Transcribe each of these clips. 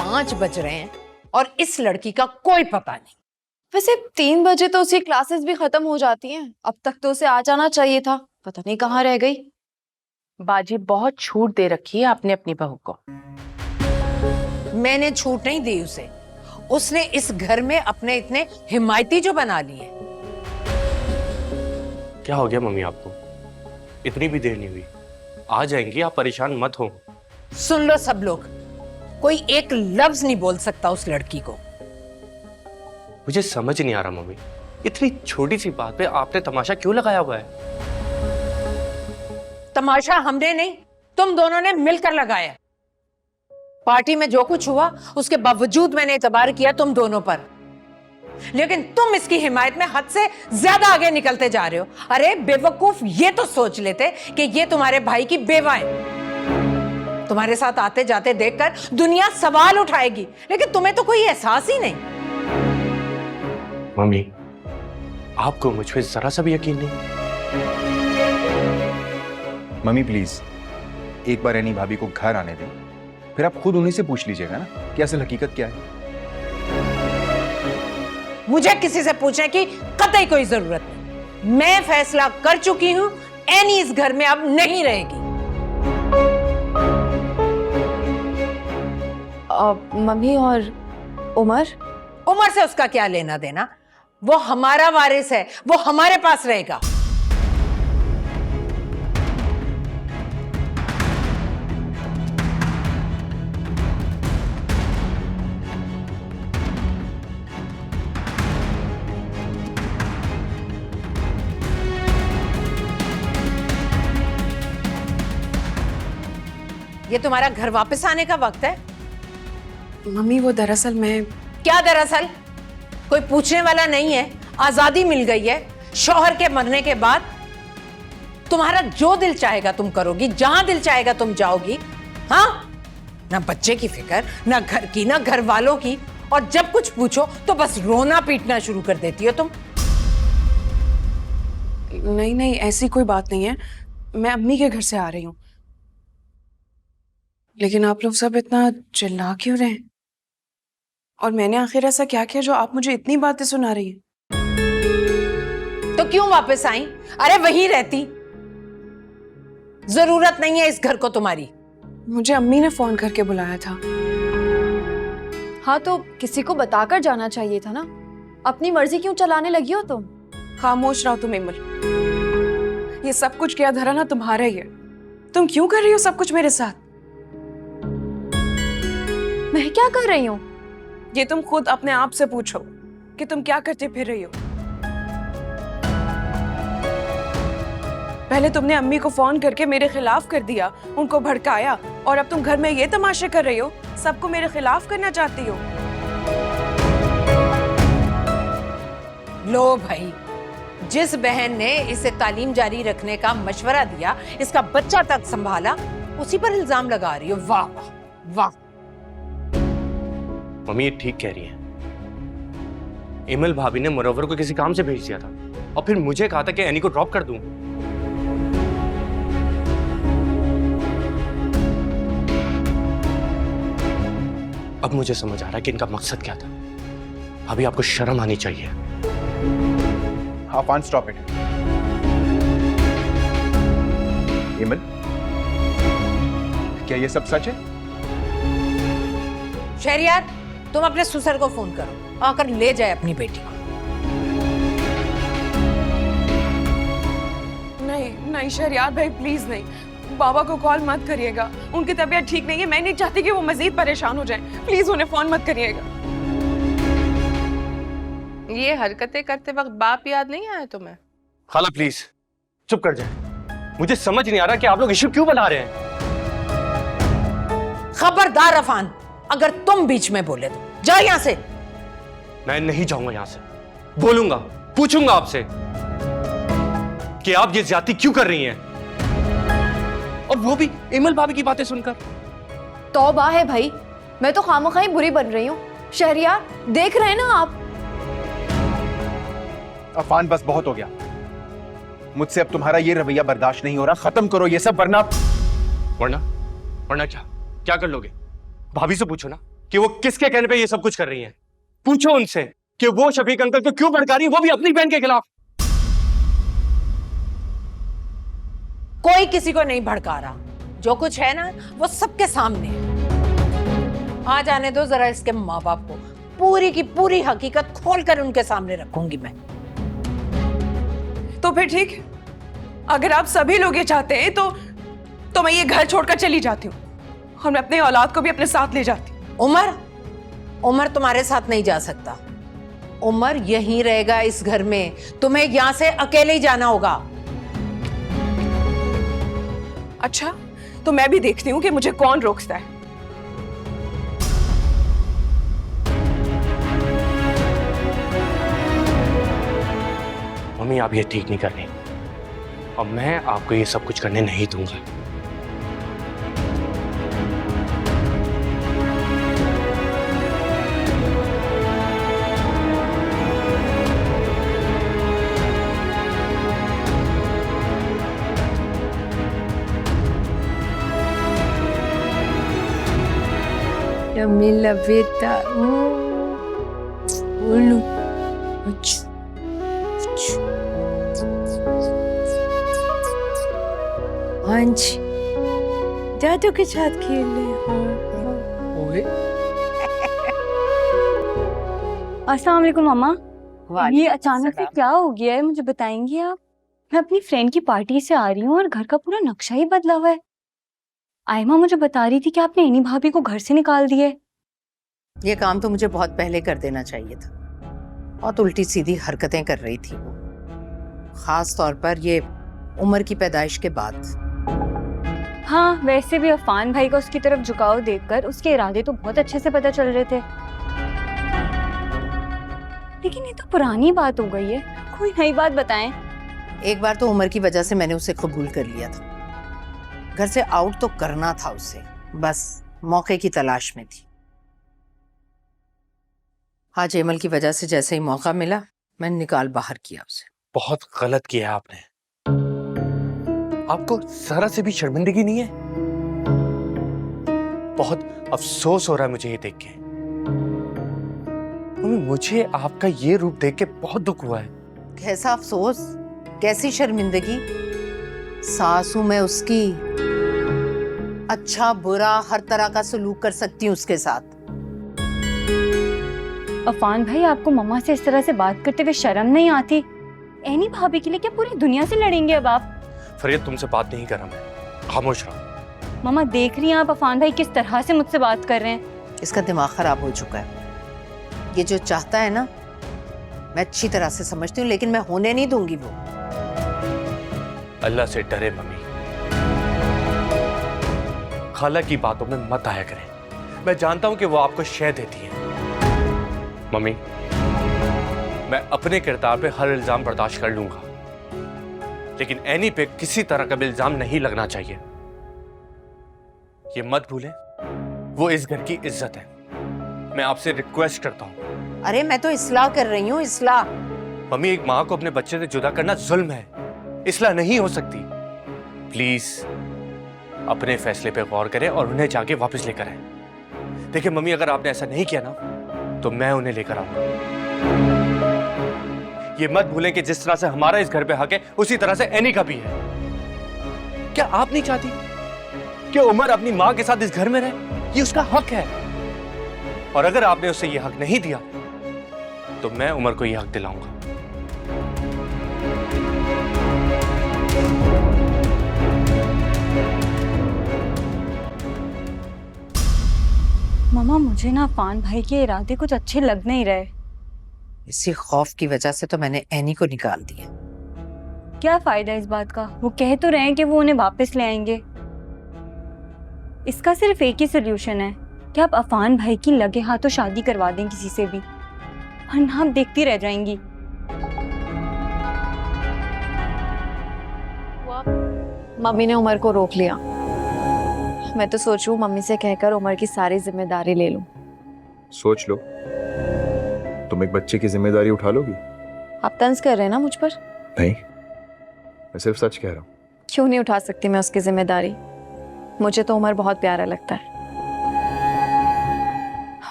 5 बज रहे हैं और इस लड़की का कोई पता नहीं। वैसे 3 बजे तो उसकी क्लासेस भी खत्म हो जाती हैं। अब तक तो उसे आ जाना चाहिए था, पता नहीं कहाँ रह गई। बाजी बहुत छूट दे रखी है आपने अपनी बहू को। मैंने छूट नहीं दी उसे, उसने इस घर में अपने इतने हिमायती जो बना लिए। क्या हो गया मम्मी आपको? इतनी भी देर नहीं हुई, आ जाएंगी, आप परेशान मत हो। सुन लो सब लोग, कोई एक लफ्ज नहीं बोल सकता उस लड़की को। मुझे समझ नहीं आ रहा मम्मी, इतनी छोटी सी बात पे आपने तमाशा क्यों लगाया हुआ है? तमाशा हमने नहीं, तुम दोनों ने मिलकर लगाया। पार्टी में जो कुछ हुआ उसके बावजूद मैंने एतबार किया तुम दोनों पर, लेकिन तुम इसकी हिमायत में हद से ज्यादा आगे निकलते जा रहे हो। अरे बेवकूफ, ये तो सोच लेते कि ये तुम्हारे भाई की बेवा है। तुम्हारे साथ आते जाते देखकर दुनिया सवाल उठाएगी, लेकिन तुम्हें तो कोई एहसास ही नहीं। मम्मी, आपको मुझ पे जरा सा भी यकीन नहीं? मम्मी प्लीज एक बार एनी भाभी को घर आने दें, फिर आप खुद उन्हीं से पूछ लीजिएगा ना कि असल हकीकत क्या है। मुझे किसी से पूछने की कतई कोई जरूरत नहीं। मैं फैसला कर चुकी हूं, एनी इस घर में अब नहीं रहेगी। मम्मी और उमर? उमर से उसका क्या लेना देना? वो हमारा वारिस है, वो हमारे पास रहेगा। ये तुम्हारा घर वापस आने का वक्त है। मम्मी वो दरअसल मैं... क्या दरअसल? कोई पूछने वाला नहीं है, आजादी मिल गई है। शौहर के मरने के बाद तुम्हारा जो दिल चाहेगा तुम करोगी, जहां दिल चाहेगा तुम जाओगी। हाँ, ना बच्चे की फिक्र, ना घर की, ना घर वालों की, और जब कुछ पूछो तो बस रोना पीटना शुरू कर देती हो तुम। नहीं नहीं, ऐसी कोई बात नहीं है, मैं अम्मी के घर से आ रही हूँ। लेकिन आप लोग सब इतना चिल्ला क्यों रहे हैं? और मैंने आखिर ऐसा क्या किया जो आप मुझे इतनी बातें सुना रही हैं? तो क्यों वापस आई? अरे वहीं रहती। जरूरत नहीं है इस घर को तुम्हारी। मुझे अम्मी ने फोन करके बुलाया था। हाँ तो किसी को बताकर जाना चाहिए था ना। अपनी मर्जी क्यों चलाने लगी हो तुम? खामोश रहो तुम इमल। ये सब कुछ क्या धरा ना तुम्हारा ही है। तुम क्यों कर रही हो सब कुछ मेरे साथ? मैं क्या कर रही हूँ ये तुम खुद अपने आप से पूछो कि तुम क्या करती फिर रही हो। पहले तुमने अम्मी को फोन करके मेरे खिलाफ कर दिया, उनको भड़काया, और अब तुम घर में ये तमाशे कर रही हो, सबको मेरे खिलाफ करना चाहती हो। लो भाई, जिस बहन ने इसे तालीम जारी रखने का मशवरा दिया, इसका बच्चा तक संभाला, उसी पर इल्जाम लगा रही हो। वाह वाह वाह। मम्मी ये ठीक कह रही है। इमल भाभी ने मुनव्वर को किसी काम से भेज दिया था और फिर मुझे कहा था कि एनी को ड्रॉप कर दूं। अब मुझे समझ आ रहा है कि इनका मकसद क्या था। अभी आपको शर्म आनी चाहिए। हाँ फान, स्टॉप इट। इमल, क्या ये सब सच है? शहरियार, तुम अपने ससुर को फोन करो, आकर ले जाए अपनी बेटी को। नहीं नहीं शहरियार भाई, प्लीज नहीं, बाबा को कॉल मत करिएगा। उनकी तबीयत ठीक नहीं है, मैं नहीं चाहती कि वो मजीद परेशान हो जाएं। प्लीज उन्हें फोन मत करिएगा। ये हरकतें करते वक्त बाप याद नहीं आया तुम्हें? खाला प्लीज चुप कर जाए। मुझे समझ नहीं आ रहा कि आप लोग इश्यू क्यों बना रहे हैं। खबरदार अफान, अगर तुम बीच में बोले तो जाओ यहां से। मैं नहीं जाऊंगा यहां से। बोलूंगा, पूछूंगा आपसे कि आप ये ज्यादती क्यों कर रही हैं, और वो भी इमल भाभी की बातें सुनकर। तौबा है भाई, मैं तो खामोखाई बुरी बन रही हूँ। शहरियार, देख रहे हैं ना आप। अफान बस बहुत हो गया, मुझसे अब तुम्हारा ये रवैया बर्दाश्त नहीं हो रहा। खत्म करो ये सब, वरना वरना क्या क्या कर लोगे? भाभी से पूछो ना कि वो किसके कहने पे ये सब कुछ कर रही हैं। पूछो उनसे कि वो शफीक अंकल को क्यों भड़का रही है, वो भी अपनी बहन के खिलाफ। कोई किसी को नहीं भड़का रहा, जो कुछ है ना वो सबके सामने है। आ जाने दो जरा इसके माँ बाप को, पूरी की पूरी हकीकत खोलकर उनके सामने रखूंगी मैं। तो फिर ठीक, अगर आप सभी लोग ये चाहते हैं तो मैं ये घर छोड़कर चली जाती हूँ और मैं अपने औलाद को भी अपने साथ ले जाती हूँ। उमर तुम्हारे साथ नहीं जा सकता। उमर यहीं रहेगा इस घर में, तुम्हें यहां से अकेले ही जाना होगा। अच्छा, तो मैं भी देखती हूँ कि मुझे कौन रोकता है। मम्मी आप ये ठीक नहीं कर रही, और मैं आपको ये सब कुछ करने नहीं दूंगा। Jamila beta. Ulu. Anji. जादू के साथ खेल ले। अस्सलाम वालेकुम मामा। वालेकुम ये अचानक से सलाम। क्या हो गया है, मुझे बताएंगी आप? मैं अपनी फ्रेंड की पार्टी से आ रही हूँ और घर का पूरा नक्शा ही बदला हुआ है। आयमा मुझे बता रही थी कि आपने एनी भाभी को घर से निकाल दिए। ये काम तो मुझे बहुत पहले कर देना चाहिए था। बहुत उल्टी सीधी हरकतें कर रही थी वो, खास तौर पर ये उम्र की पैदाइश के बाद। हाँ, वैसे भी अफान भाई का उसकी तरफ झुकाव देखकर उसके इरादे तो बहुत अच्छे से पता चल रहे थे। लेकिन ये तो पुरानी बात हो गई है, कोई नई बात बताएं। एक बार तो उम्र की वजह से मैंने उसे कबूल कर लिया था। घर से आउट तो करना था उसे, बस मौके की तलाश में थी। आज एमल की वजह से जैसे ही मौका मिला मैंने निकाल बाहर किया उसे। बहुत गलत किया आपने। आपको जरा से भी शर्मिंदगी नहीं है? बहुत अफसोस हो रहा है मुझे ये देख के। मम्मी मुझे आपका ये रूप देख के बहुत दुख हुआ है। कैसा अफसोस, कैसी शर्मिंदगी? सासू मैं उसकी, अच्छा बुरा हर तरह का सलूक कर सकती हूँ उसके साथ। अफान भाई, आपको मम्मा से इस तरह से बात करते हुए शर्म नहीं आती? एनी भाभी के लिए क्या पूरी दुनिया से लड़ेंगे अब आप? फरीद तुमसे बात नहीं कर रहा मैं, खामोश रहो। मम्मा देख रही हैं आप अफान भाई किस तरह से मुझसे बात कर रहे हैं। इसका दिमाग खराब हो चुका है। ये जो चाहता है ना, मैं अच्छी तरह से समझती हूँ, लेकिन मैं होने नहीं दूंगी वो। अल्लाह से डरे मम्मी, खाला की बातों में मत आया करें। मैं जानता हूं कि वो आपको शय देती है। मम्मी मैं अपने किरदार पे हर इल्जाम बर्दाश्त कर लूंगा, लेकिन एनी पे किसी तरह का भी इल्जाम नहीं लगना चाहिए। ये मत भूलें, वो इस घर की इज्जत है। मैं आपसे रिक्वेस्ट करता हूं। अरे मैं तो इस्लाह कर रही हूँ, इस्लाह। मम्मी एक माँ को अपने बच्चे से जुदा करना जुल्म है, इस्लाह नहीं हो सकती। प्लीज अपने फैसले पे गौर करें और उन्हें जाके वापस लेकर आए। देखिए मम्मी, अगर आपने ऐसा नहीं किया ना तो मैं उन्हें लेकर आऊंगा। ये मत भूलें कि जिस तरह से हमारा इस घर पे हक है, उसी तरह से एनी का भी है। क्या आप नहीं चाहती कि उमर अपनी माँ के साथ इस घर में रहे? ये उसका हक है, और अगर आपने उसे ये हक नहीं दिया तो मैं उमर को ये हक दिलाऊंगा। मम्मा मुझे ना अफान भाई के इरादे कुछ अच्छे लग नहीं रहे। इसी खौफ की वजह से तो मैंने एनी को निकाल दिया। क्या फायदा इस बात का? वो कह तो रहे हैं कि वो उन्हें वापस ले आएंगे। इसका सिर्फ एक ही सोल्यूशन है कि आप अफान भाई की लगे हाथों शादी करवा दें किसी से भी, वरना आप देखती रह जाएंगी। मम्मी ने उमर को रोक लिया। मैं तो सोचूं मम्मी से कहकर उमर की सारी जिम्मेदारी ले लूं। सोच लो, तुम एक बच्चे की जिम्मेदारी उठा लोगी? आप तंज कर रहे हैं ना मुझ पर? नहीं, मैं सिर्फ सच कह रहा हूँ। क्यों नहीं उठा सकती मैं उसकी जिम्मेदारी? मुझे तो उमर बहुत प्यारा लगता है।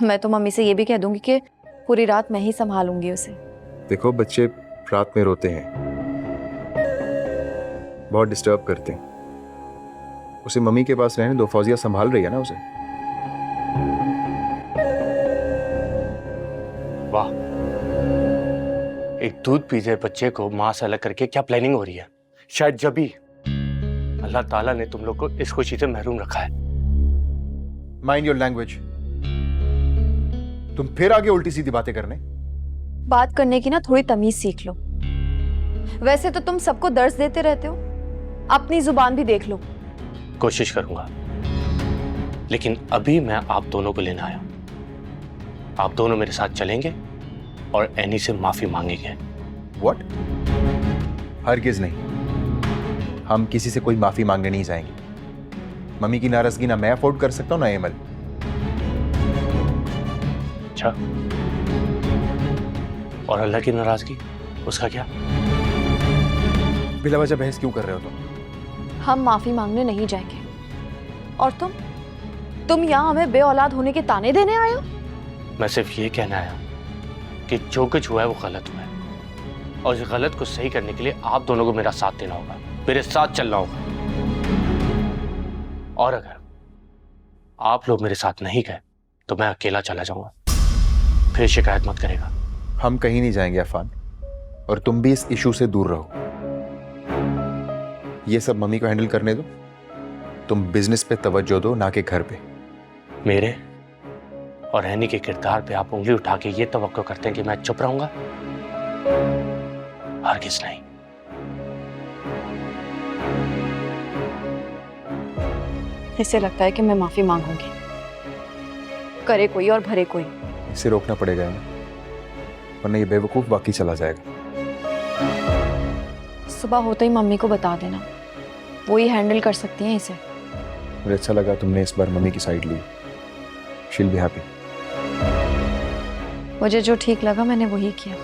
मैं तो मम्मी से ये भी कह दूंगी कि पूरी रात मैं ही संभालूंगी उसे। देखो बच्चे रात में रोते हैं, बहुत डिस्टर्ब करते हैं, उसे मम्मी के पास रहने दो, फौजिया संभाल रही है ना उसे। वाह, एक दूध पीते बच्चे को मां से अलग करके क्या प्लानिंग हो रही है। शायद जब भी अल्लाह ताला ने तुम लोग को इस खुशी से महरूम रखा है। Mind your language. तुम फिर आगे उल्टी सीधी बातें करने। बात करने की ना थोड़ी तमीज सीख लो। वैसे तो तुम सबको दर्द देते रहते हो, अपनी जुबान भी देख लो। कोशिश करूंगा, लेकिन अभी मैं आप दोनों को लेने आया हूं। आप दोनों मेरे साथ चलेंगे और एनी से माफी मांगेंगे। व्हाट? हरगिज नहीं, हम किसी से कोई माफी मांगने नहीं जाएंगे। मम्मी की नाराजगी ना मैं अफोर्ड कर सकता हूं ना एमल। अच्छा, और अल्लाह की नाराजगी, उसका क्या? बिला वजह बहस क्यों कर रहे हो तुम? हम माफी मांगने नहीं जाएंगे। और तुम यहाँ हमें बे औलाद होने के ताने देने आए हो? मैं सिर्फ ये कहना आया कि जो कुछ हुआ है वो गलत हुआ है, और इस गलत को सही करने के लिए आप दोनों को मेरा साथ देना होगा, मेरे साथ चलना होगा। और अगर आप लोग मेरे साथ नहीं गए तो मैं अकेला चला जाऊंगा, फिर शिकायत मत करेगा। हम कहीं नहीं जाएंगे अफान, और तुम भी इस इशू से दूर रहो। ये सब मम्मी को हैंडल करने दो, तुम बिजनेस पे तवज्जो दो, ना कि घर पे। मेरे और हैनी के किरदार पे आप उंगली उठा के ये तवक्को करते हैं कि मैं चुप रहूंगा? हरगिज़ नहीं। इससे लगता है कि मैं माफी मांगूंगी, करे कोई और भरे कोई। इसे रोकना पड़ेगा ना, वरना ये बेवकूफ बाकी चला जाएगा। सुबह होते ही मम्मी को बता देना, वो ही हैंडल कर सकती हैं इसे। मुझे अच्छा लगा तुमने इस बार मम्मी की साइड ली। She will be happy. मुझे जो ठीक लगा मैंने वही किया।